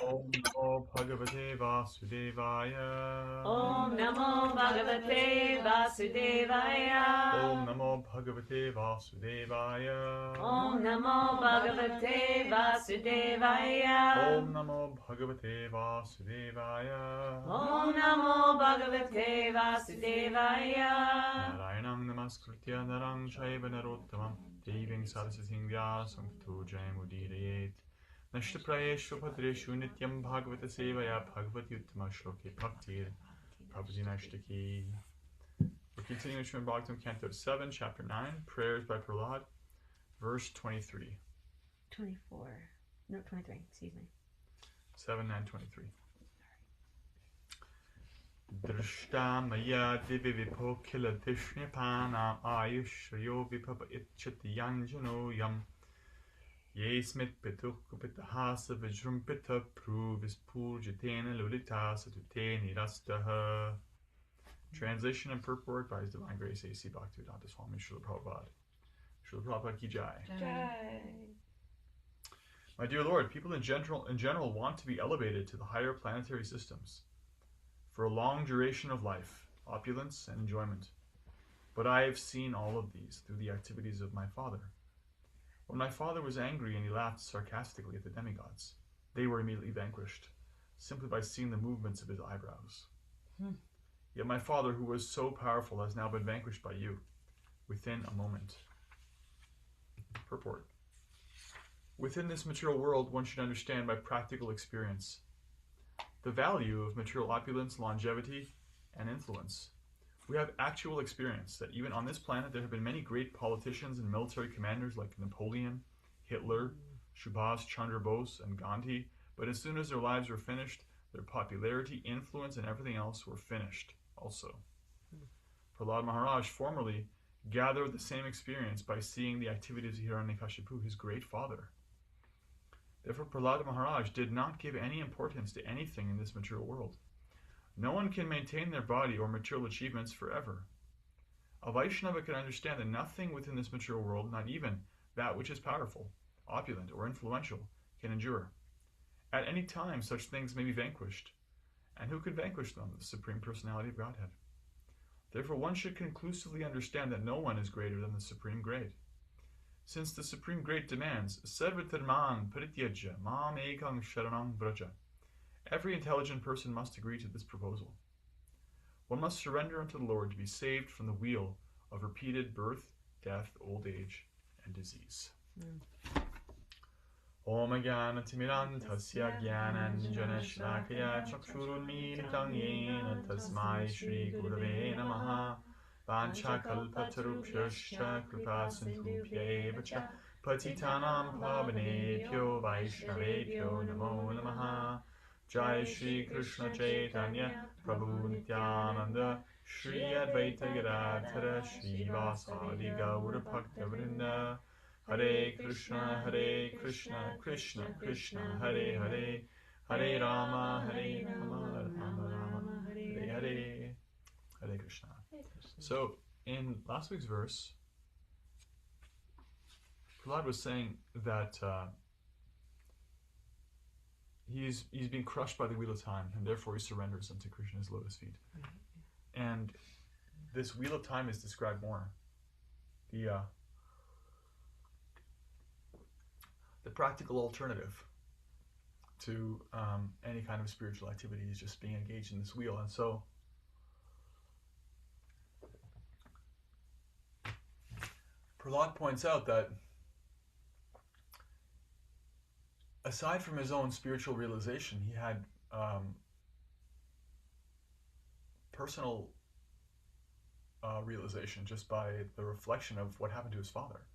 Om Namo Bhagavate Vasudevaya. Om Namo Bhagavate Vasudevaya. Om Namo Bhagavate Vasudevaya. Om Namo Bhagavate Vasudevaya. Om Namo Bhagavate Vasudevaya. Om Namo Bhagavate Vasudevaya. Narayanam Namaskritya Narang Chaiva Narottamam Deving Saraswatim Vyasam Tato Jayamudidayet Nashtaprayeshva Padreshu Nityam Bhagavata Sevaya Bhagavati Uttama Shloke Bhaktir Prabhuji Nashtaki. We're continuing Srimad Bhagavatam, Canto 7, Chapter 9, Prayers by Prahlad, verse 23. 24. No, 23, excuse me. 7, 9, 23. Drishta maya divi vipokila dishnipanam ayushyo vipapa itchati yanjano yam yesmit pitukupitahasa vijrumpita pruvispurjitena lulita satuteni rastaha. Translation and purport by His Divine Grace A.C. Bhaktivedanta Swami Srila Prabhupada. Srila Prabhupada ki jai. Jai. My dear Lord, people in general want to be elevated to the higher planetary systems for a long duration of life, opulence, and enjoyment. But I have seen all of these through the activities of my father. When my father was angry and he laughed sarcastically at the demigods, they were immediately vanquished, simply by seeing the movements of his eyebrows. Yet my father, who was so powerful, has now been vanquished by you, within a moment. Purport. Within this material world, one should understand by practical experience the value of material opulence, longevity, and influence. We have actual experience that even on this planet there have been many great politicians and military commanders like Napoleon, Hitler, Subhas Chandra Bose, and Gandhi, but as soon as their lives were finished, their popularity, influence, and everything else were finished also. Prahlad Maharaj formerly gathered the same experience by seeing the activities of Hiranyakashipu, his great father. Therefore, Prahlad Maharaj did not give any importance to anything in this material world. No one can maintain their body or material achievements forever. A Vaishnava can understand that nothing within this material world, not even that which is powerful, opulent, or influential, can endure. At any time, such things may be vanquished. And who could vanquish them? The Supreme Personality of Godhead. Therefore, one should conclusively understand that no one is greater than the Supreme Great. Since the Supreme Great demands, Sarvatarman Parityajya Mam Ekang Sharanam Vraja, every intelligent person must agree to this proposal. One must surrender unto the Lord to be saved from the wheel of repeated birth, death, old age, and disease. Om Jnana Timirantasya Jnananjana Shlakaya Chakshurunmilitam Yena Tasmai Shri Gurave Namaha Vancha Kalpatarubhyascha Kripa Sindhubhya Vacha Patitanam Pavanebhyo Vaishnavebhyo Namo Namaha. Jai Shri Krishna Chaitanya Prabhu Nityananda Shri Advaita Gadadhara Shri Vasadi Gaura Bhakta Vrinda. Hare Krishna, Krishna Krishna, Hare Hare, Hare Rama, Rama Rama, Hare Hare, Hare Krishna. So, in last week's verse, Prahlad was saying that he's being crushed by the wheel of time, and therefore he surrenders unto Krishna's lotus feet. And this wheel of time is described more. The practical alternative to any kind of spiritual activity is just being engaged in this wheel. And so Prahlad points out that aside from his own spiritual realization, he had personal realization just by the reflection of what happened to his father.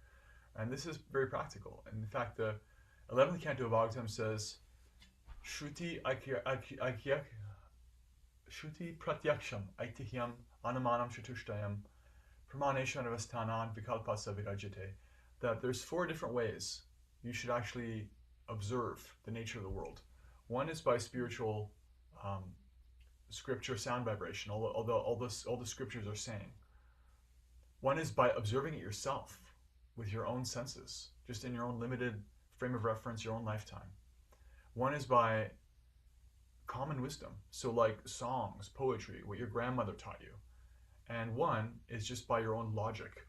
And this is very practical. And in fact, the 11th canto of Bhagavatam says, Shruti pratyaksham aitihyam anumanam chatushtayam pramanesham avasthanan vikalpasa virajate. That there's 4 different ways you should actually observe the nature of the world. One is by spiritual scripture sound vibration, although all the scriptures are saying. One is by observing it yourself, with your own senses, just in your own limited frame of reference, your own lifetime. One is by common wisdom. So like songs, poetry, what your grandmother taught you. And one is just by your own logic,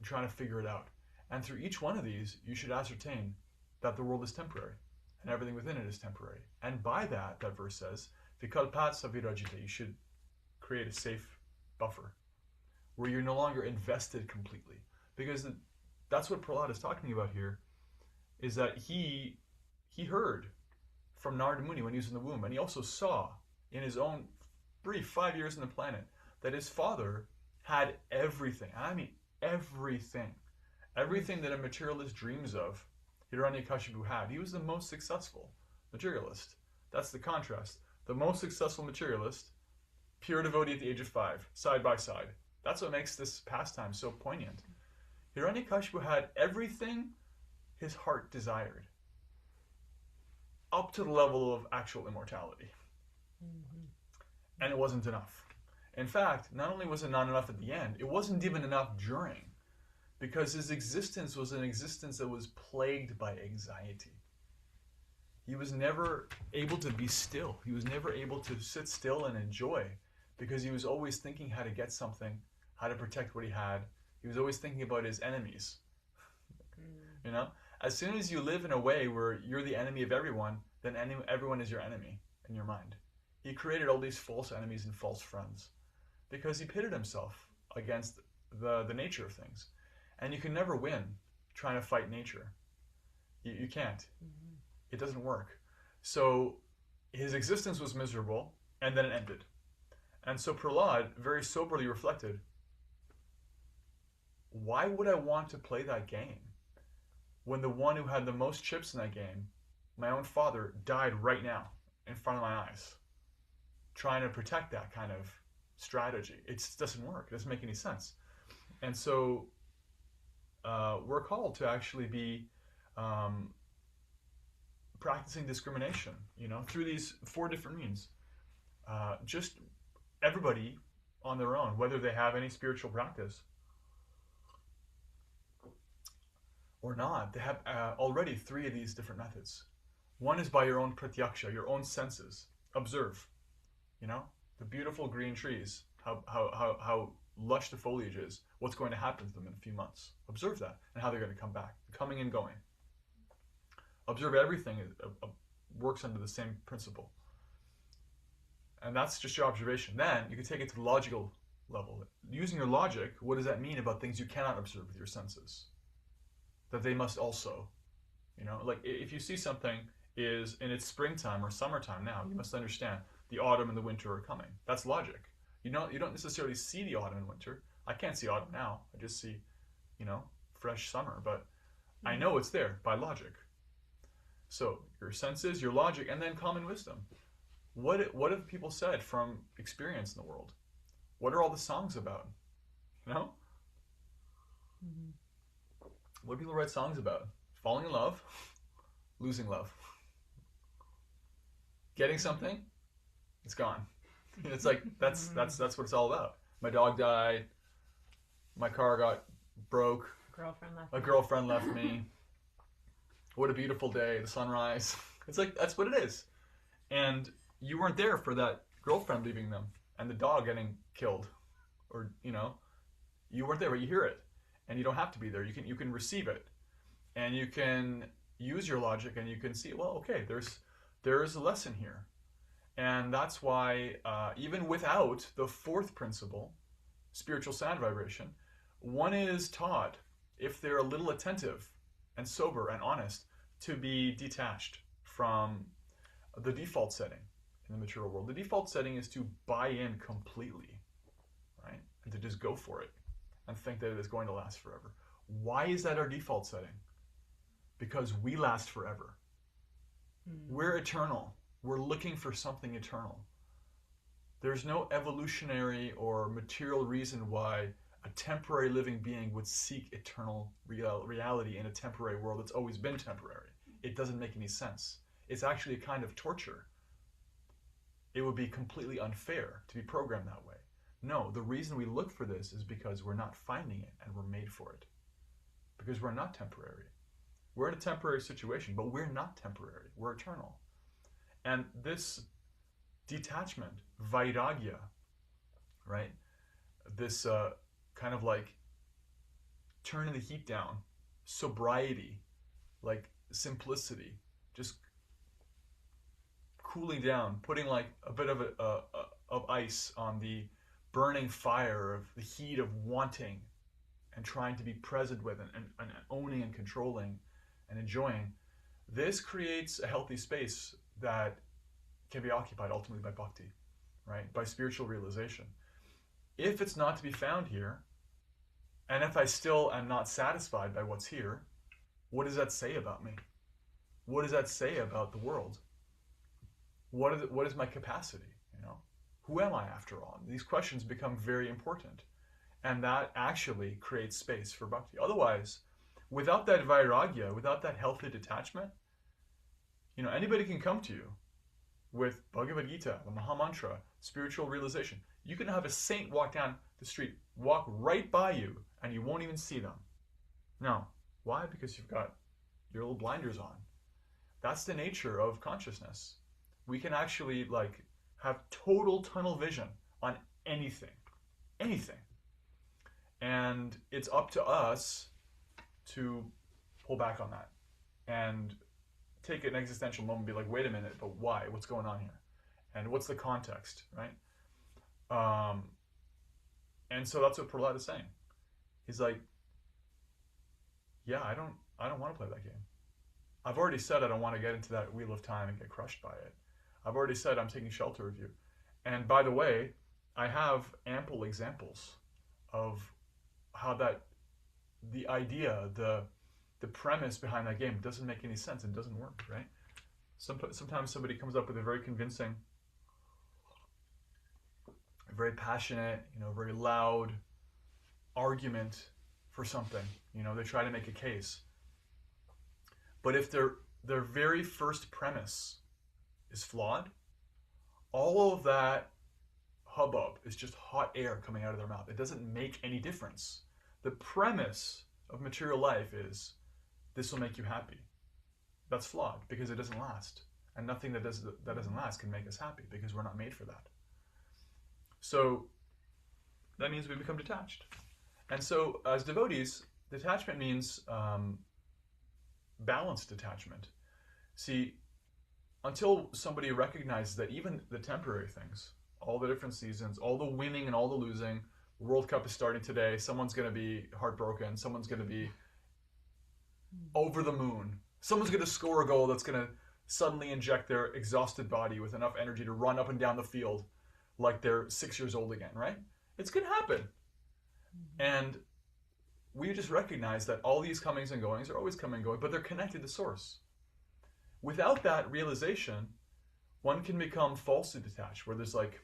trying to figure it out. And through each one of these, you should ascertain that the world is temporary and everything within it is temporary. And by that, that verse says, Vikalpat savirajita, you should create a safe buffer where you're no longer invested completely. Because that's what Prahlad is talking about here, is that he heard from Narada Muni when he was in the womb, and he also saw in his own brief 5 years on the planet that his father had everything. I mean everything. Everything that a materialist dreams of, Hiranyakashipu had. He was the most successful materialist. That's the contrast. The most successful materialist, pure devotee at the age of 5, side by side. That's what makes this pastime so poignant. Hiranyakashipu had everything his heart desired, up to the level of actual immortality. Mm-hmm. And it wasn't enough. In fact, not only was it not enough at the end, it wasn't even enough during, because his existence was an existence that was plagued by anxiety. He was never able to be still. He was never able to sit still and enjoy, because he was always thinking how to get something, how to protect what he had. He was always thinking about his enemies. You know? As soon as you live in a way where you're the enemy of everyone, then everyone is your enemy in your mind. He created all these false enemies and false friends because he pitted himself against the nature of things. And you can never win trying to fight nature. You can't. Mm-hmm. It doesn't work. So his existence was miserable, and then it ended. And so Prahlad very soberly reflected, why would I want to play that game when the one who had the most chips in that game, my own father, died right now in front of my eyes, trying to protect that kind of strategy? It just doesn't work. It doesn't make any sense. And so we're called to actually be practicing discrimination, through these 4 different means. Just everybody on their own, whether they have any spiritual practice or not, they have already 3 of these different methods. One is by your own pratyaksha, your own senses. Observe, the beautiful green trees, how lush the foliage is, what's going to happen to them in a few months. Observe that and how they're going to come back, coming and going. Observe everything works under the same principle. And that's just your observation. Then you can take it to the logical level. Using your logic, what does that mean about things you cannot observe with your senses? That they must also, like if you see something is in its springtime or summertime now, you must understand the autumn and the winter are coming. That's logic. You don't necessarily see the autumn and winter. I can't see autumn now. I just see, fresh summer. But I know it's there by logic. So your senses, your logic, and then common wisdom. What have people said from experience in the world? What are all the songs about? Mm-hmm. What do people write songs about? Falling in love, losing love, getting something, it's gone. It's like that's what it's all about. My dog died. My car got broke. A girlfriend left me. What a beautiful day, the sunrise. It's like that's what it is. And you weren't there for that girlfriend leaving them and the dog getting killed, or you weren't there, but you hear it, and you don't have to be there. You can receive it, and you can use your logic, and you can see, well, okay, there is a lesson here. And that's why, even without the 4th principle, spiritual sound vibration, one is taught, if they're a little attentive and sober and honest, to be detached from the default setting in the material world. The default setting is to buy in completely, right? And to just go for it and think that it is going to last forever. Why is that our default setting? Because we last forever. We're eternal. We're looking for something eternal. There's no evolutionary or material reason why a temporary living being would seek eternal reality in a temporary world that's always been temporary. It doesn't make any sense. It's actually a kind of torture. It would be completely unfair to be programmed that way. No, the reason we look for this is because we're not finding it and we're made for it. Because we're not temporary. We're in a temporary situation, but we're not temporary. We're eternal. And this Detachment, vairagya, right? This kind of like turning the heat down, sobriety, like simplicity, just cooling down, putting like a bit of of ice on the burning fire of the heat of wanting and trying to be present with and owning and controlling and enjoying. This creates a healthy space that can be occupied ultimately by bhakti, right? By spiritual realization. If it's not to be found here, and if I still am not satisfied by what's here, what does that say about me? What does that say about the world? What is my capacity? You know, who am I after all? These questions become very important, and that actually creates space for bhakti. Otherwise, without that vairagya, without that healthy detachment, anybody can come to you with Bhagavad Gita, the Mahamantra, spiritual realization. You can have a saint walk down the street, walk right by you, and you won't even see them. No. Why? Because you've got your little blinders on. That's the nature of consciousness. We can actually have total tunnel vision on anything. Anything. And it's up to us to pull back on that and take an existential moment and be like, wait a minute, but why? What's going on here? And what's the context, right? And so that's what Prahlad is saying. He's like, yeah, I don't want to play that game. I've already said I don't want to get into that wheel of time and get crushed by it. I've already said I'm taking shelter of you. And by the way, I have ample examples of how the idea, the premise behind that game doesn't make any sense and doesn't work, right? Sometimes somebody comes up with a very convincing, very passionate, very loud argument for something. They try to make a case. But if their very first premise is flawed, all of that hubbub is just hot air coming out of their mouth. It doesn't make any difference. The premise of material life is this will make you happy. That's flawed because it doesn't last. And nothing that doesn't last can make us happy because we're not made for that. So that means we become detached. And so as devotees, detachment means balanced detachment. See, until somebody recognizes that even the temporary things, all the different seasons, all the winning and all the losing, the World Cup is starting today, someone's going to be heartbroken, someone's going to be over the moon, someone's going to score a goal that's going to suddenly inject their exhausted body with enough energy to run up and down the field like they're 6 years old again, right? It's going to happen. And we just recognize that all these comings and goings are always coming and going, but they're connected to source. Without that realization, one can become falsely detached, where there's like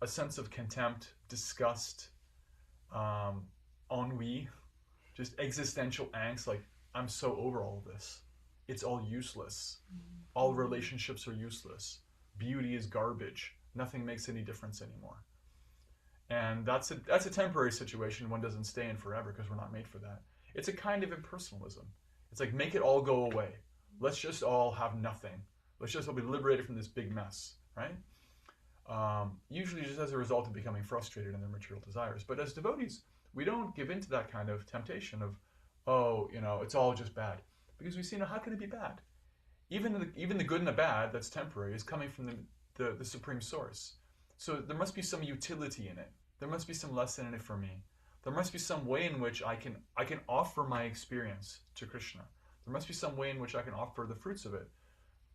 a sense of contempt, disgust, ennui, just existential angst, like, I'm so over all of this. It's all useless. All relationships are useless. Beauty is garbage. Nothing makes any difference anymore. And that's a temporary situation. One doesn't stay in forever because we're not made for that. It's a kind of impersonalism. It's like, make it all go away. Let's just all have nothing. Let's just all be liberated from this big mess, right? Usually just as a result of becoming frustrated in their material desires. But as devotees, we don't give in to that kind of temptation of, oh, it's all just bad. Because we see, how can it be bad? Even the good and the bad that's temporary is coming from the supreme source. So there must be some utility in it. There must be some lesson in it for me. There must be some way in which I can offer my experience to Krishna. There must be some way in which I can offer the fruits of it,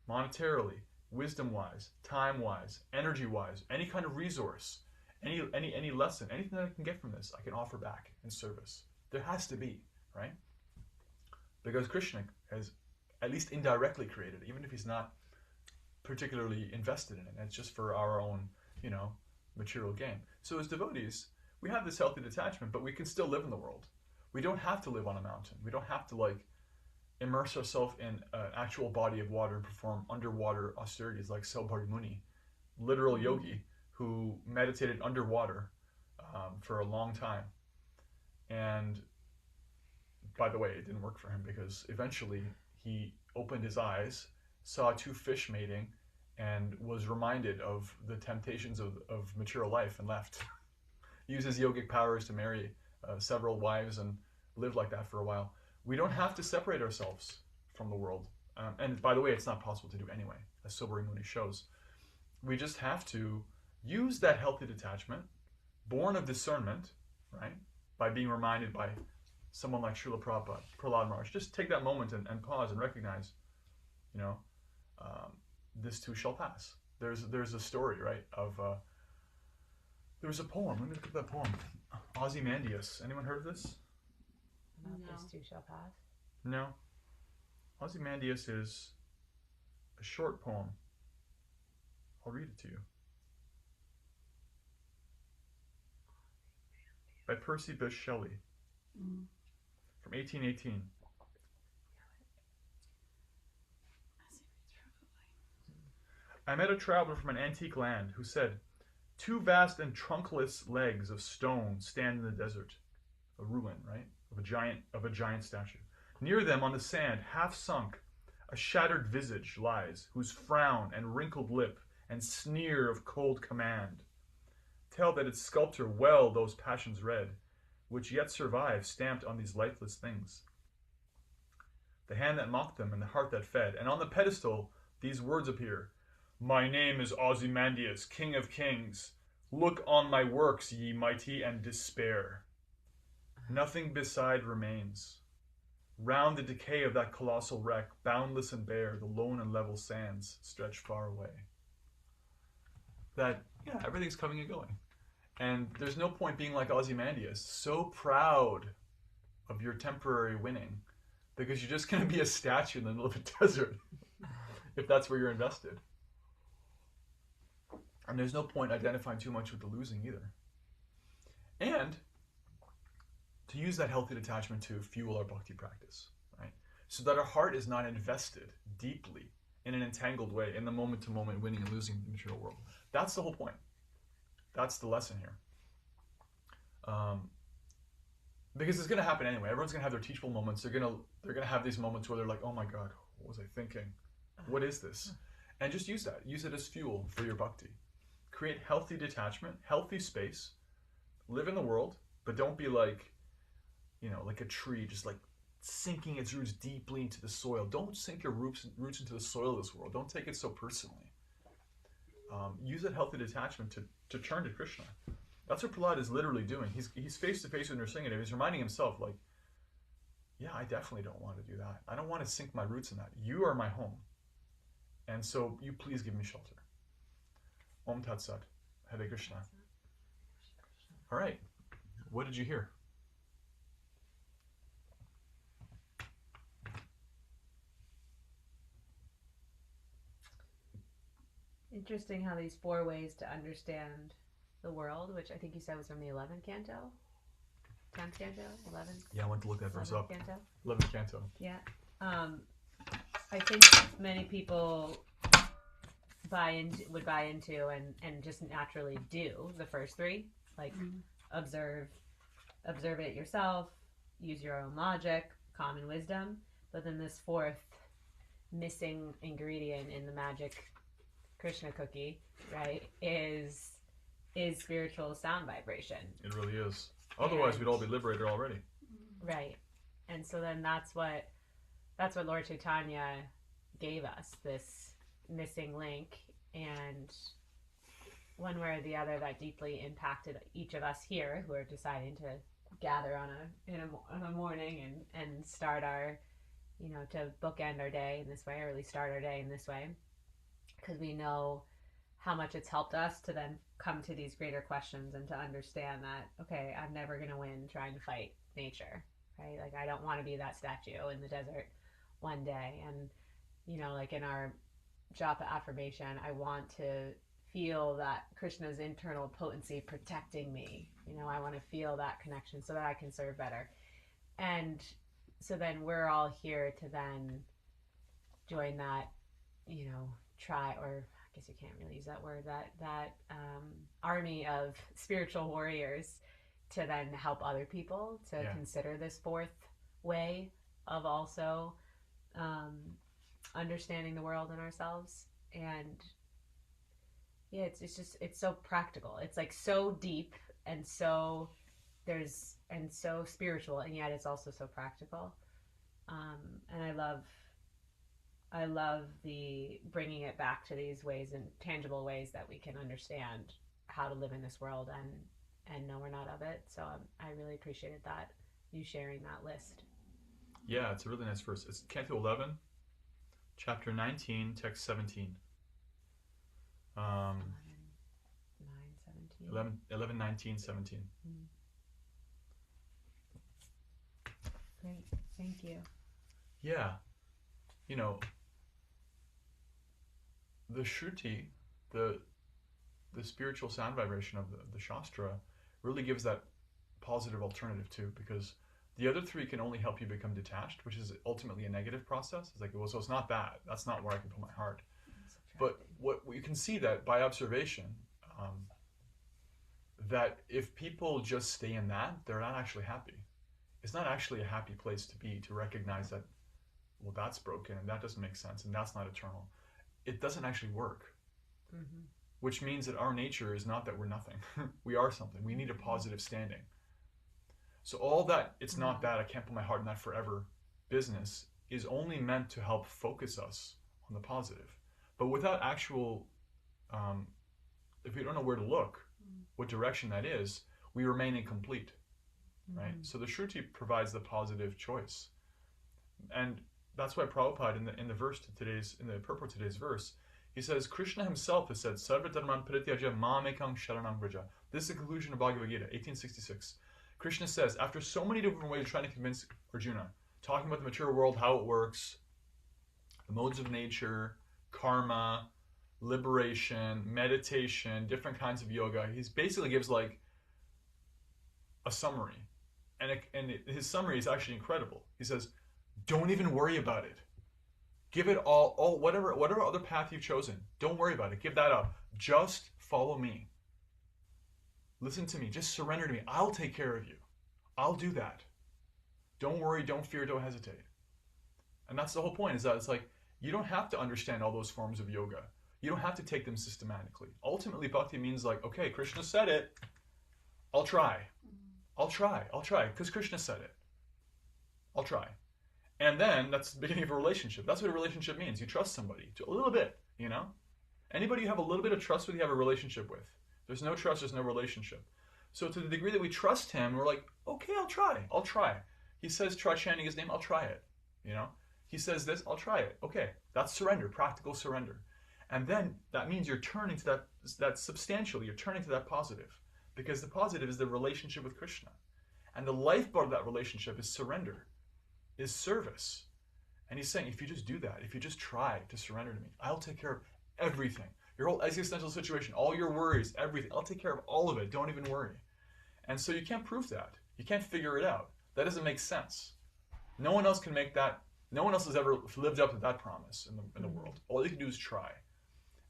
monetarily, wisdom-wise, time-wise, energy-wise, any kind of resource, any lesson, anything that I can get from this, I can offer back in service. There has to be, right? Because Krishna has at least indirectly created it, even if he's not particularly invested in it. It's just for our own, material gain. So as devotees, we have this healthy detachment, but we can still live in the world. We don't have to live on a mountain. We don't have to immerse ourselves in an actual body of water and perform underwater austerities like Selbhari Muni, literal yogi who meditated underwater for a long time. And by the way, it didn't work for him because eventually he opened his eyes, saw two fish mating, and was reminded of the temptations of material life and left. Used his yogic powers to marry several wives and live like that for a while. We don't have to separate ourselves from the world. And by the way, it's not possible to do anyway, as Sobering Muni shows. We just have to use that healthy detachment, born of discernment, right? By being reminded by someone like Srila Prabhupada, Prahlad Maharaj. Just take that moment and pause and recognize, you know, this too shall pass. There's a story, right, of there was a poem. Let me look at that poem. Ozymandias. Anyone heard of this? Not No. this too shall pass. No. Ozymandias is a short poem. I'll read it to you. By Percy Bysshe Shelley Mm. from 1818. I met a traveler from an antique land who said, "Two vast and trunkless legs of stone stand in the desert." A ruin, right? Of a giant statue. Near them on the sand, half sunk, a shattered visage lies, whose frown and wrinkled lip and sneer of cold command tell that its sculptor well those passions read, which yet survive stamped on these lifeless things. The hand that mocked them and the heart that fed, and on the pedestal these words appear: "My name is Ozymandias, King of Kings. Look on my works, ye mighty, and despair. Nothing beside remains. Round the decay of that colossal wreck, boundless and bare, the lone and level sands stretch far away." That, yeah, everything's coming and going. And there's no point being like Ozymandias, so proud of your temporary winning, because you're just going to be a statue in the middle of a desert if that's where you're invested. And there's no point identifying too much with the losing either. And to use that healthy detachment to fuel our bhakti practice, right? So that our heart is not invested deeply in an entangled way in the moment-to-moment winning and losing in the material world. That's the whole point. That's the lesson here. Because it's going to happen anyway. Everyone's going to have their teachable moments. They're going to have these moments where they're like, "Oh my God, what was I thinking? What is this?" And just use that. Use it as fuel for your bhakti. Create healthy detachment, healthy space. Live in the world, but don't be like, like a tree, just like sinking its roots deeply into the soil. Don't sink your roots into the soil of this world. Don't take it so personally. Use that healthy detachment to turn to Krishna. That's what Prahlad is literally doing. He's face to face with Nrsingadev. He's reminding himself, like, yeah, I definitely don't want to do that. I don't want to sink my roots in that. You are my home. And so you please give me shelter. Om Tat Sat. Hare Krishna. All right. What did you hear? Interesting how these 4 ways to understand the world, which I think you said was from the 11th canto, 10th canto, 11th. Yeah, I went to look that verse up. Canto. 11th canto. Yeah. I think many people would buy into and just naturally do the first 3, like observe it yourself, use your own logic, common wisdom. But then this 4th missing ingredient in the magic Krishna cookie, right, is spiritual sound vibration. It really is. Otherwise, we'd all be liberated already. Right. And so then that's what Lord Chaitanya gave us, this missing link, and one way or the other that deeply impacted each of us here who are deciding to gather on a morning and start our, to bookend our day in this way, or at least start our day in this way, because we know how much it's helped us to then come to these greater questions and to understand that, okay, I'm never going to win trying to fight nature, right? Like, I don't want to be that statue in the desert one day. And, like in our japa affirmation, I want to feel that Krishna's internal potency protecting me. I want to feel that connection so that I can serve better. And so then we're all here to then join that, try, or I guess you can't really use that word, that army of spiritual warriors to then help other people to consider this 4th way of also understanding the world and ourselves. And Yeah, it's just it's so practical. It's like so deep and so there's and so spiritual, and yet it's also so practical. And I love the bringing it back to these ways and tangible ways that we can understand how to live in this world and know we're not of it. So I really appreciated that you sharing that list. Yeah, it's a really nice verse. It's Canto 11, chapter 19, text 17. Um, 11, 9, 17. 11, 11, 19, 17. Mm, great, thank you. Yeah, you know, the Shruti, the the spiritual sound vibration of the Shastra really gives that positive alternative too, because the other three can only help you become detached, which is ultimately a negative process. It's like, well, so it's not that. That's not where I can put my heart. But what you can see that by observation, um, that if people just stay in that, they're not actually happy. It's not actually a happy place to be, to recognize that, well, that's broken and that doesn't make sense and that's not eternal. It doesn't actually work, Mm-hmm. which means that our nature is not that we're nothing. We are something. We need a positive standing. So all that it's not Mm-hmm. that I can't put my heart in that forever business is only meant to help focus us on the positive. But without actual, um, if we don't know where to look, what direction that is, we remain incomplete, right? Mm-hmm. So the Shruti provides the positive choice, and that's why Prabhupada in the verse to today's in the purport to today's verse, he says Krishna himself has said Sarva Dharman Parityaja Mamekang Sharanam Braja. This is the conclusion of Bhagavad Gita, 1866. Krishna says, after so many different ways of trying to convince Arjuna, talking about the material world, how it works, the modes of nature, karma, liberation, meditation, different kinds of yoga, he basically gives like a summary. And his summary is actually incredible. He says, don't even worry about it. Give it all whatever other path you've chosen. Don't worry about it. Give that up. Just follow me. Listen to me. Just surrender to me. I'll take care of you. I'll do that. Don't worry, don't fear, don't hesitate. And that's the whole point, is that it's like you don't have to understand all those forms of yoga. You don't have to take them systematically. Ultimately, bhakti means like, okay, Krishna said it. I'll try. I'll try. Because Krishna said it. I'll try. And then that's the beginning of a relationship. That's what a relationship means. You trust somebody a little bit, you know? Anybody you have a little bit of trust with, you have a relationship with. There's no trust, there's no relationship. So to the degree that we trust him, we're like, okay, I'll try. I'll try. He says, try chanting his name, I'll try it. You know? He says this, I'll try it. Okay, that's surrender, practical surrender. And then that means you're turning to that substantially, you're turning to that positive. Because the positive is the relationship with Krishna. And the lifeblood of that relationship is surrender, is service. And he's saying, if you just do that, if you just try to surrender to me, I'll take care of everything. Your whole existential situation, all your worries, everything. I'll take care of all of it. Don't even worry. And so you can't prove that. You can't figure it out. That doesn't make sense. No one else can make that. No one else has ever lived up to that promise in the world. All you can do is try.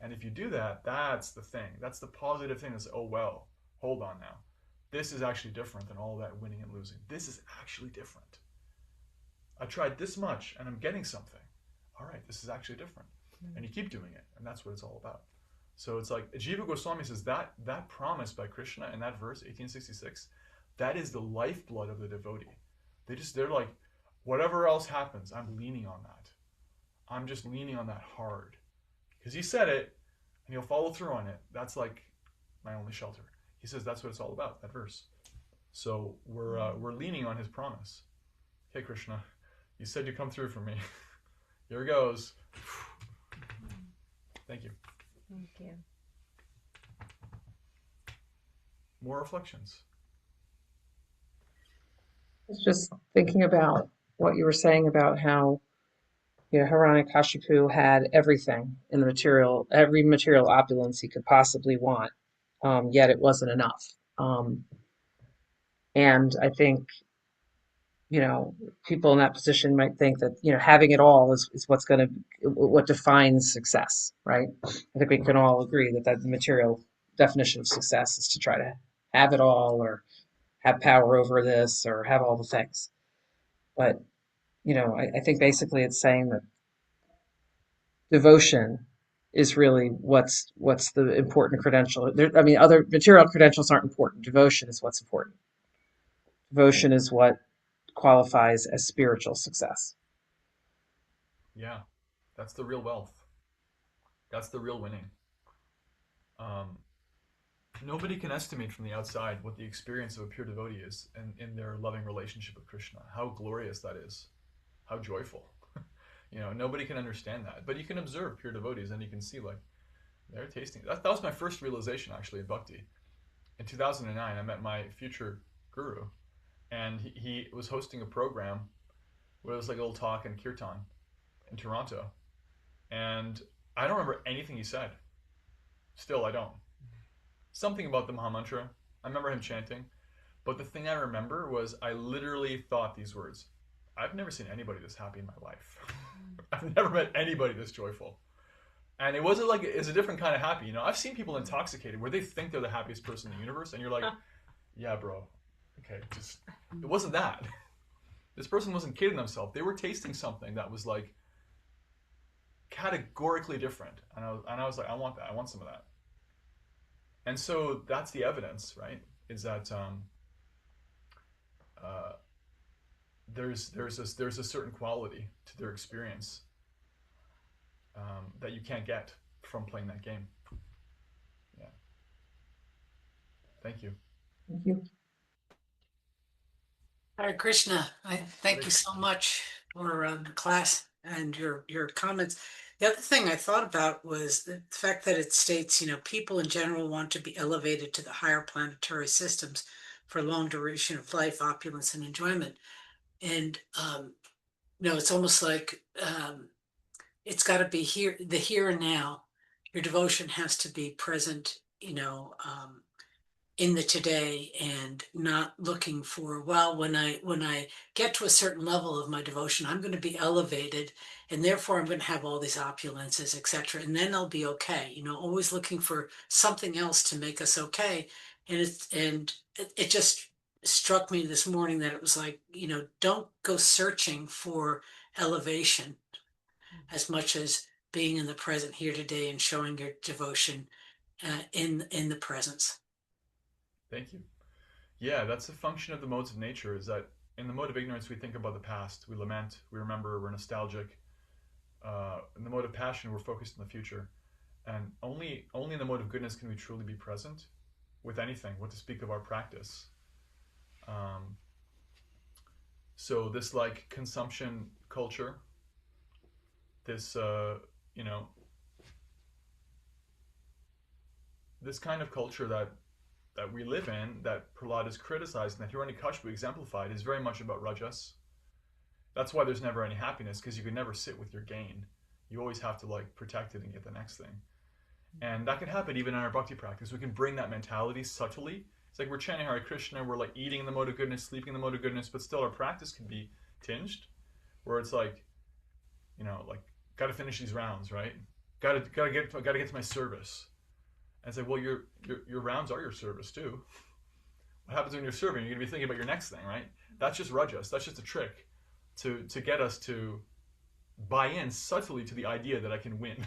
And if you do that, that's the thing. That's the positive thing. That's, oh, well, hold on now. This is actually different than all that winning and losing. This is actually different. I tried this much and I'm getting something. All right, this is actually different. And you keep doing it, and that's what it's all about. So it's like Jiva Goswami says that promise by Krishna in that verse, 1866, that is the lifeblood of the devotee. They're like, whatever else happens, I'm leaning on that. I'm just leaning on that hard. Because he said it, and he'll follow through on it. That's like my only shelter. He says that's what it's all about, that verse. So we're leaning on his promise. Hey Krishna, you said you'd come through for me. Here goes. Thank you. Thank you. More reflections. I was just thinking about what you were saying about how, Hiranyakashipu had everything in the material, every material opulence he could possibly want, yet it wasn't enough. And I think, people in that position might think that, having it all is what defines success, right? I think we can all agree that the material definition of success is to try to have it all or have power over this or have all the things. But I think basically it's saying that devotion is really what's the important credential. I mean, other material credentials aren't important. Devotion is what's important. Devotion is what qualifies as spiritual success. Yeah, that's the real wealth. That's the real winning. Um, Nobody can estimate from the outside what the experience of a pure devotee is in their loving relationship with Krishna. How glorious that is. How joyful. Nobody can understand that. But you can observe pure devotees and you can see, like, they're tasting. That was my first realization, actually, in Bhakti. In 2009, I met my future guru, and he was hosting a program where it was like a little talk in Kirtan in Toronto. And I don't remember anything he said. Still, I don't. Something about the Mahamantra. I remember him chanting. But the thing I remember was I literally thought these words. I've never seen anybody this happy in my life. I've never met anybody this joyful. And it wasn't like it's a different kind of happy. I've seen people intoxicated where they think they're the happiest person in the universe. And you're like, yeah, bro. Okay, it wasn't that. This person wasn't kidding themselves. They were tasting something that was like categorically different. And I was like, I want that. I want some of that. And so that's the evidence, right? Is that there's a certain quality to their experience that you can't get from playing that game. Yeah. Thank you. Thank you. Hare Krishna, I thank you so much for the class and your comments. The other thing I thought about was the fact that it states, people in general want to be elevated to the higher planetary systems for long duration of life, opulence, and enjoyment. And, it's almost like it's got to be the here and now. Your devotion has to be present, in the today, and not looking for, well, when I get to a certain level of my devotion, I'm going to be elevated, and therefore I'm going to have all these opulences, etc., and then I'll be okay. Always looking for something else to make us okay. And it just struck me this morning that it was like, don't go searching for elevation as much as being in the present here today and showing your devotion in the presence. Thank you. Yeah, that's a function of the modes of nature, is that in the mode of ignorance, we think about the past, we lament, we remember, we're nostalgic. In the mode of passion, we're focused on the future. And only in the mode of goodness can we truly be present with anything, what to speak of our practice. So this like consumption culture, this, this kind of culture that we live in, that Prahlad is criticized, and that Hiranyakashipu exemplified, is very much about rajas. That's why there's never any happiness, because you can never sit with your gain. You always have to like protect it and get the next thing. And that can happen even in our bhakti practice. We can bring that mentality subtly. It's like we're chanting Hare Krishna, we're like eating in the mode of goodness, sleeping in the mode of goodness, but still our practice can be tinged, where it's like, like, got to finish these rounds, right? Got to get to my service. And it's like, well, your rounds are your service too. What happens when you're serving? You're going to be thinking about your next thing, right? That's just rajas. That's just a trick to get us to buy in subtly to the idea that I can win.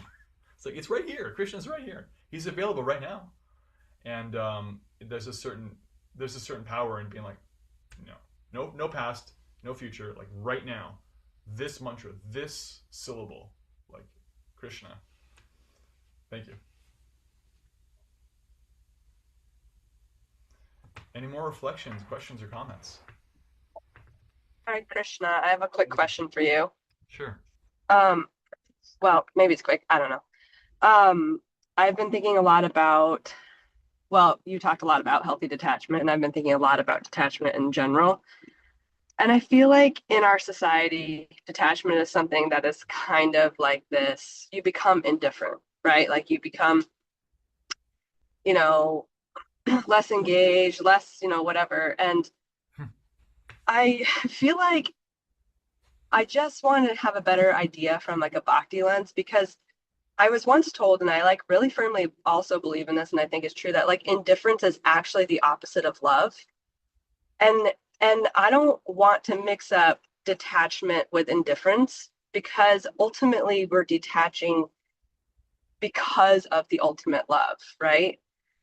It's like, it's right here. Krishna's right here. He's available right now. And there's a certain power in being like, no past, no future. Like right now, this mantra, this syllable, like Krishna. Thank you. Any more reflections, questions, or comments? Hi, Krishna. I have a quick question for you. Sure. Well, maybe it's quick. I don't know. I've been thinking a lot about, you talked a lot about healthy detachment, and I've been thinking a lot about detachment in general. And I feel like in our society, detachment is something that is kind of like this. You become indifferent, right? Like you become, less engaged, less, whatever. And I feel like I just want to have a better idea from like a bhakti lens, because I was once told, and I like really firmly also believe in this, and I think it's true, that like indifference is actually the opposite of love. And I don't want to mix up detachment with indifference, because ultimately we're detaching because of the ultimate love, right?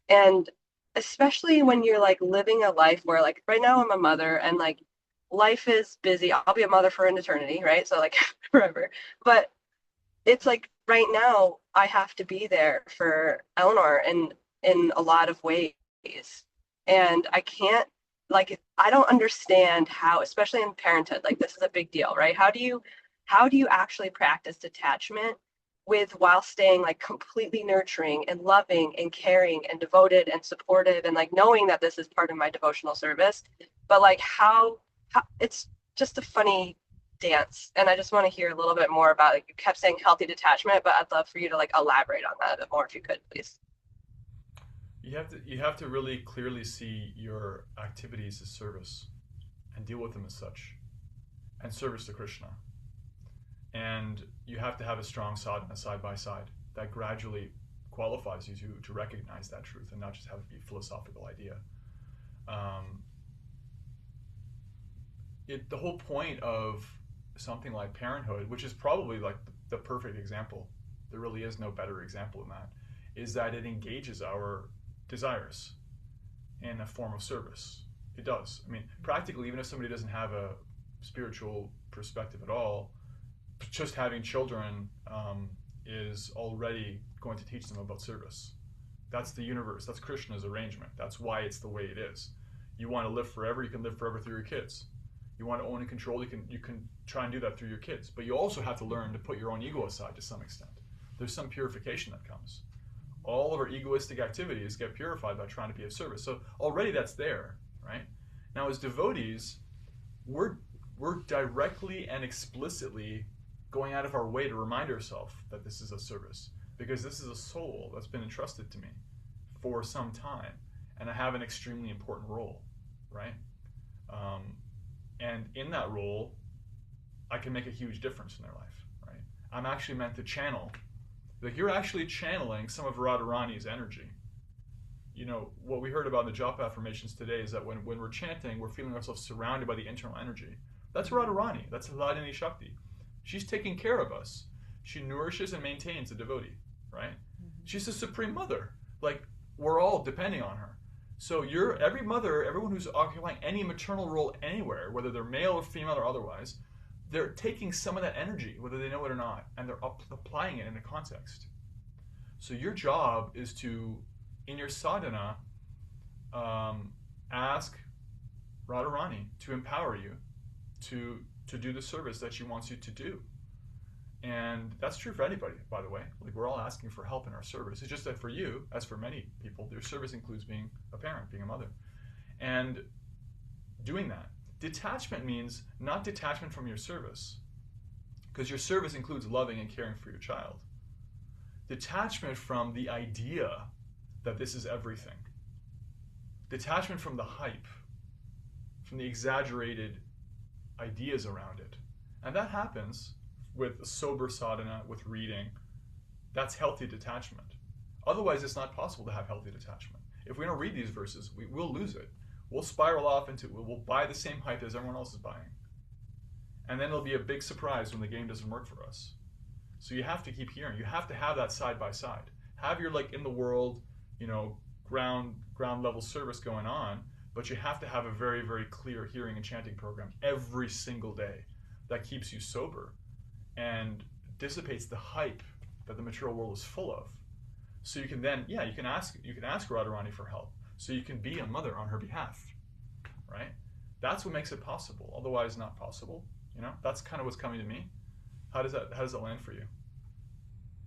And especially when you're like living a life where like right now I'm a mother and like life is busy. I'll be a mother for an eternity, right? So like forever. But it's like right now I have to be there for Eleanor in a lot of ways. And I can't like I don't understand how, especially in parenthood, like this is a big deal, right? How do you actually practice detachment with while staying like completely nurturing and loving and caring and devoted and supportive and like knowing that this is part of my devotional service, but like how it's just a funny dance. And I just want to hear a little bit more about like you kept saying healthy detachment, but I'd love for you to like elaborate on that a bit more if you could, please. You have to really clearly see your activities as service and deal with them as such, and service to Krishna. And you have to have a strong sadhana side by side that gradually qualifies you to recognize that truth and not just have it be a philosophical idea. Um, the whole point of something like parenthood, which is probably like the perfect example, there really is no better example than that, is that it engages our desires in a form of service. It does. I mean, practically, even if somebody doesn't have a spiritual perspective at all, just having children is already going to teach them about service. That's the universe. That's Krishna's arrangement. That's why it's the way it is. You want to live forever, you can live forever through your kids. You want to own and control, you can try and do that through your kids. But you also have to learn to put your own ego aside to some extent. There's some purification that comes. All of our egoistic activities get purified by trying to be of service. So already that's there, right? Now as devotees, we're directly and explicitly going out of our way to remind ourselves that this is a service, because this is a soul that's been entrusted to me for some time, and I have an extremely important role, right? And in that role, I can make a huge difference in their life, right? I'm actually meant to channel, like you're actually channeling some of Radharani's energy. You know, what we heard about in the japa affirmations today is that when we're chanting, we're feeling ourselves surrounded by the internal energy. That's Radharani, that's Hladini Shakti. She's taking care of us. She nourishes and maintains the devotee, right? She's the supreme mother. Like, we're all depending on her. So every mother, everyone who's occupying any maternal role anywhere, whether they're male or female or otherwise, they're taking some of that energy, whether they know it or not, and they're applying it in a context. So your job is to, in your sadhana, ask Radharani to empower you to do the service that she wants you to do. And that's true for anybody, by the way. Like, we're all asking for help in our service. It's just that for you, as for many people, their service includes being a parent, being a mother. And doing that. Detachment means not detachment from your service, because your service includes loving and caring for your child. Detachment from the idea that this is everything. Detachment from the hype, from the exaggerated ideas around it. And that happens with sober sadhana, with reading. That's healthy detachment. Otherwise, it's not possible to have healthy detachment. If we don't read these verses, we'll lose it. We'll spiral off we'll buy the same hype as everyone else is buying. And then it'll be a big surprise when the game doesn't work for us. So you have to keep hearing. You have to have that side by side. Have your like in the world, ground level service going on, but you have to have a very, very clear hearing and chanting program every single day that keeps you sober and dissipates the hype that the material world is full of. So you can then, you can ask Radharani for help. So you can be a mother on her behalf, right? That's what makes it possible. Otherwise, not possible. That's kind of what's coming to me. How does that land for you?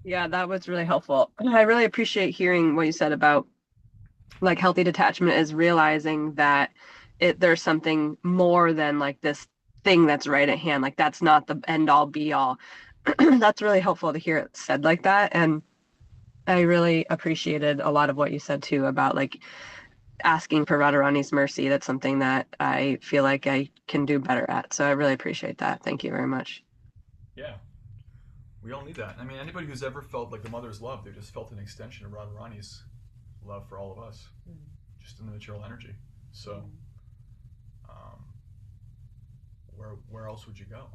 Yeah, that was really helpful. I really appreciate hearing what you said about like healthy detachment is realizing that there's something more than like this thing that's right at hand. Like that's not the end all be all. That's really helpful to hear it said like that. And I really appreciated a lot of what you said too about like asking for Radharani's mercy. That's something that I feel like I can do better at. So I really appreciate that. Thank you very much. Yeah. We all need that. I mean, anybody who's ever felt like the mother's love, they just felt an extension of Radharani's love for all of us, just in the material energy. So, where else would you go?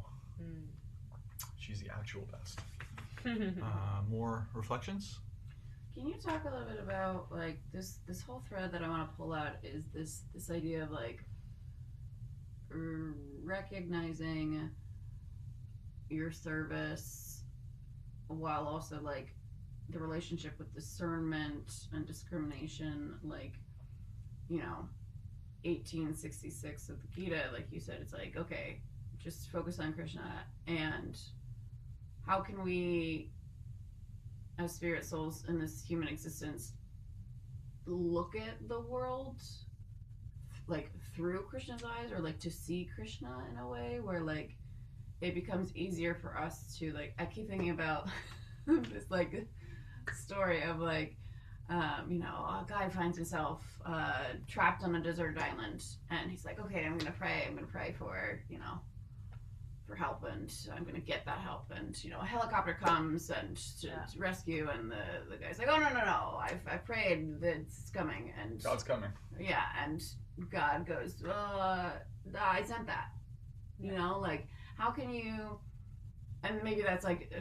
She's the actual best. More reflections? Can you talk a little bit about like this whole thread that I want to pull out is this idea of like recognizing your service while also like the relationship with discernment and discrimination, like, you know, 1866 of the Gita, like you said, it's like, okay, just focus on Krishna. And how can we, as spirit souls in this human existence, look at the world like through Krishna's eyes, or like to see Krishna in a way where like it becomes easier for us to like, I keep thinking about this like story of like, you know, a guy finds himself trapped on a deserted island, and he's like, okay, I'm gonna pray for, you know, for help, and I'm gonna get that help, and you know, a helicopter comes and to rescue, and the guy's like, oh no, I've prayed that it's coming, and God's coming. Yeah, and God goes, I sent that, you know, like how can you, and maybe that's like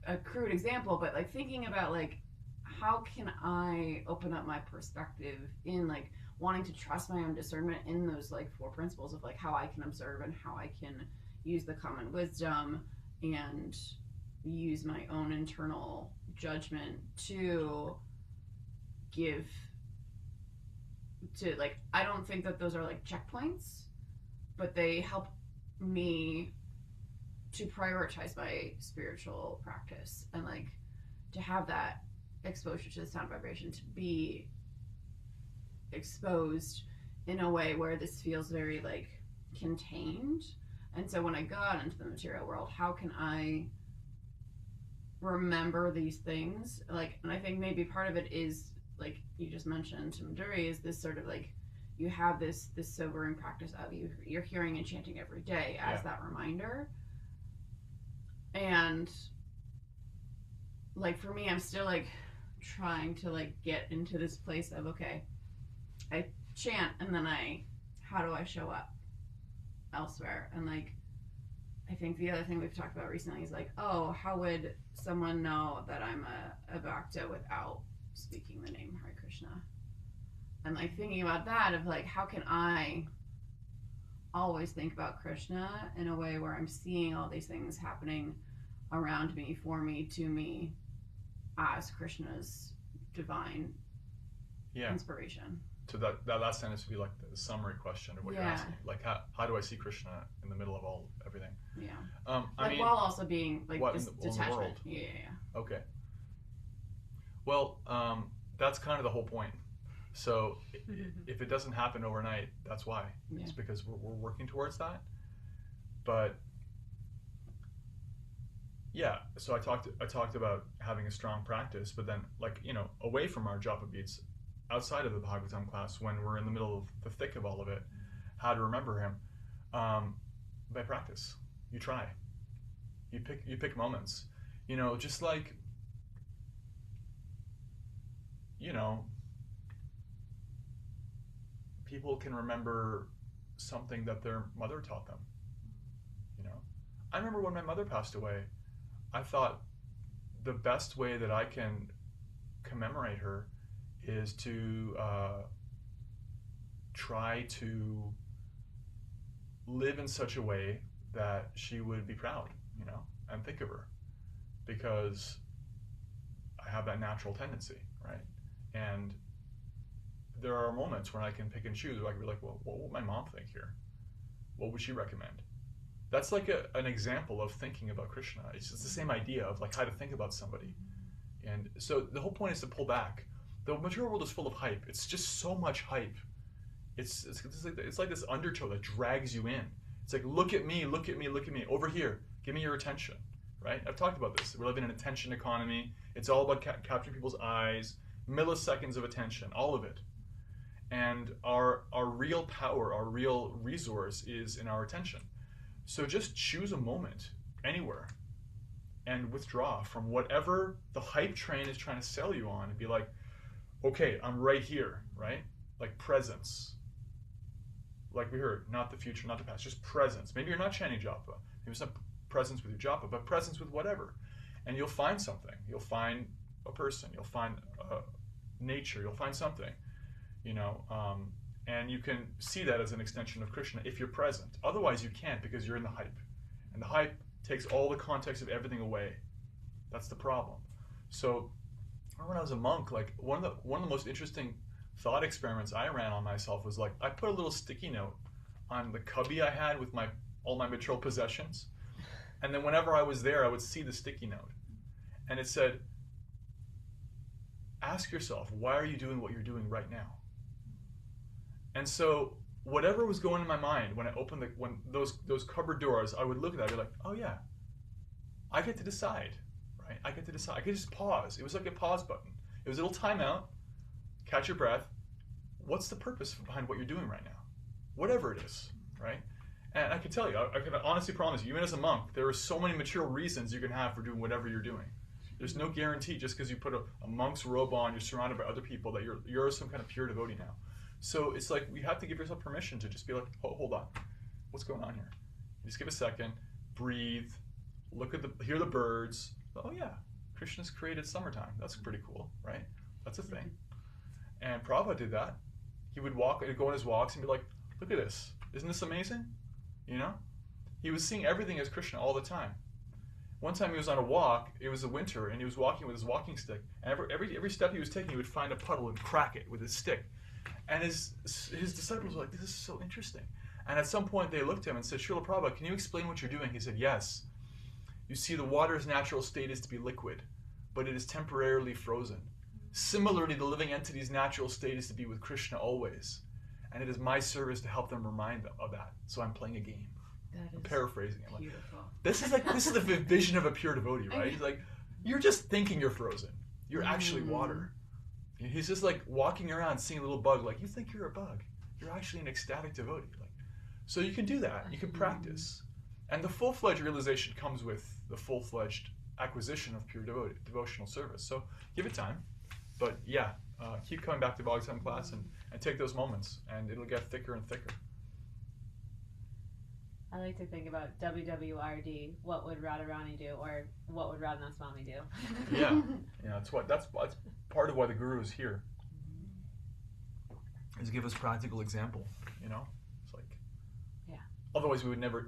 a crude example, but like thinking about like how can I open up my perspective in like wanting to trust my own discernment in those like four principles of like how I can observe and how I can use the common wisdom and use my own internal judgment to give to like, I don't think that those are like checkpoints, but they help me to prioritize my spiritual practice and like to have that exposure to the sound vibration, to be exposed in a way where this feels very like contained. And so when I go out into the material world, how can I remember these things? Like, and I think maybe part of it is like you just mentioned to Madhuri, is this sort of like you have this sobering practice of you're hearing and chanting every day as that reminder. And like for me, I'm still like trying to like get into this place of, okay, I chant, and then how do I show up elsewhere? And like I think the other thing we've talked about recently is like, oh, how would someone know that I'm a bhakta without speaking the name Hare Krishna? And like thinking about that of like, how can I always think about Krishna in a way where I'm seeing all these things happening around me, for me, to me, as Krishna's divine inspiration. So that last sentence would be like the summary question of what you're asking. Like how do I see Krishna in the middle of everything? Yeah. I mean, while also being like this in the detachment. world. Yeah. Okay. Well, that's kind of the whole point. So if it doesn't happen overnight, that's why. Yeah. It's because we're working towards that. But yeah, so I talked about having a strong practice, but then like, you know, away from our japa beats, outside of the Bhagavatam class, when we're in the middle of the thick of all of it, how to remember him, by practice. You try. You pick moments. You know, just like, you know, people can remember something that their mother taught them. You know, I remember when my mother passed away, I thought the best way that I can commemorate her is to try to live in such a way that she would be proud, you know, and think of her, because I have that natural tendency, right? And there are moments when I can pick and choose, where I can be like, well, what would my mom think here? What would she recommend? That's like an example of thinking about Krishna. It's just the same idea of like how to think about somebody. And so the whole point is to pull back. The material world is full of hype. It's just so much hype. It's like this undertow that drags you in. It's like, look at me, over here. Give me your attention, right? I've talked about this. We're living in an attention economy. It's all about capturing people's eyes, milliseconds of attention, all of it. And our real power, our real resource is in our attention. So just choose a moment anywhere and withdraw from whatever the hype train is trying to sell you on, and be like, okay, I'm right here, right? Like presence. Like we heard, not the future, not the past, just presence. Maybe you're not chanting japa. Maybe it's not presence with your japa, but presence with whatever. And you'll find something. You'll find a person, you'll find nature, you'll find something, and you can see that as an extension of Krishna if you're present. Otherwise, you can't, because you're in the hype, and the hype takes all the context of everything away. That's the problem. So, when I was a monk, like one of the most interesting thought experiments I ran on myself was like I put a little sticky note on the cubby I had with all my material possessions, and then whenever I was there, I would see the sticky note, and it said, "Ask yourself, why are you doing what you're doing right now?" And so whatever was going in my mind when I opened those cupboard doors, I would look at that and be like, "Oh yeah, I get to decide, right? I get to decide. I could just pause." It was like a pause button. It was a little timeout. Catch your breath. What's the purpose behind what you're doing right now? Whatever it is, right? And I can tell you, I can honestly promise you, even as a monk, there are so many material reasons you can have for doing whatever you're doing. There's no guarantee just because you put a monk's robe on, you're surrounded by other people, that you're some kind of pure devotee now. So it's like you have to give yourself permission to just be like, oh, hold on, what's going on here? Just give a second, breathe, hear the birds. Oh yeah, Krishna's created summertime. That's pretty cool, right? That's a thing. And Prabhupada did that. He would go on his walks and be like, look at this. Isn't this amazing? He was seeing everything as Krishna all the time. One time he was on a walk, it was a winter, and he was walking with his walking stick. And every step he was taking, he would find a puddle and crack it with his stick. And his disciples were like, this is so interesting. And at some point they looked at him and said, Srila Prabhupada, can you explain what you're doing? He said, yes. You see, the water's natural state is to be liquid, but it is temporarily frozen. Similarly, the living entity's natural state is to be with Krishna always. And it is my service to help them remind them of that. So I'm playing a game. I'm paraphrasing it. Beautiful. This is the vision of a pure devotee, right? He's like, you're just thinking you're frozen. You're actually water. And he's just like walking around seeing a little bug, like, you think you're a bug. You're actually an ecstatic devotee. So you can do that. You can practice. And the full-fledged realization comes with the full-fledged acquisition of pure devotional service. So give it time. But yeah, keep coming back to Bhagavatam class and take those moments, and it'll get thicker and thicker. I like to think about WWRD. What would Radharani do, or what would Radhanath Swami do? Yeah, that's part of why the Guru is here. Is give us practical example. It's like, yeah. Otherwise, we would never.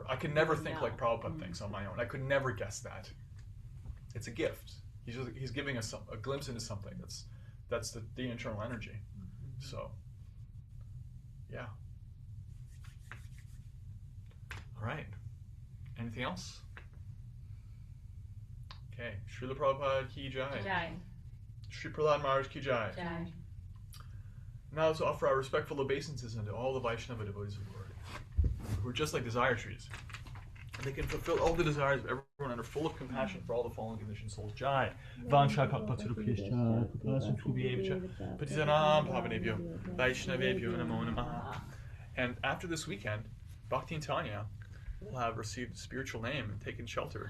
I could never think like Prabhupada thinks on my own. I could never guess that. It's a gift. He's giving us a glimpse into something that's the internal energy. So, yeah. All right. Anything else? Okay. Srila Prabhupada ki jai. Jai. Sri Prahlad Maharaj ki jai. Jai. Now let's offer our respectful obeisances unto all the Vaishnava devotees of the Lord, who are just like desire trees. They can fulfill all the desires of everyone and are full of compassion for all the fallen conditioned souls. Jai. Vansha kalpatarubhyascha, kripasinubhyevcha, patitanam pavanebhyo, Vaishnavebhyo namo namaha. And after this weekend, Bhakti and Tanya will have received a spiritual name and taken shelter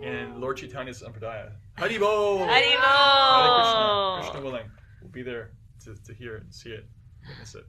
in Lord Chaitanya's Sampradaya. Haribol! Haribol! Hare Krishna. Krishna willing. We'll be there to hear it and see it, witness it.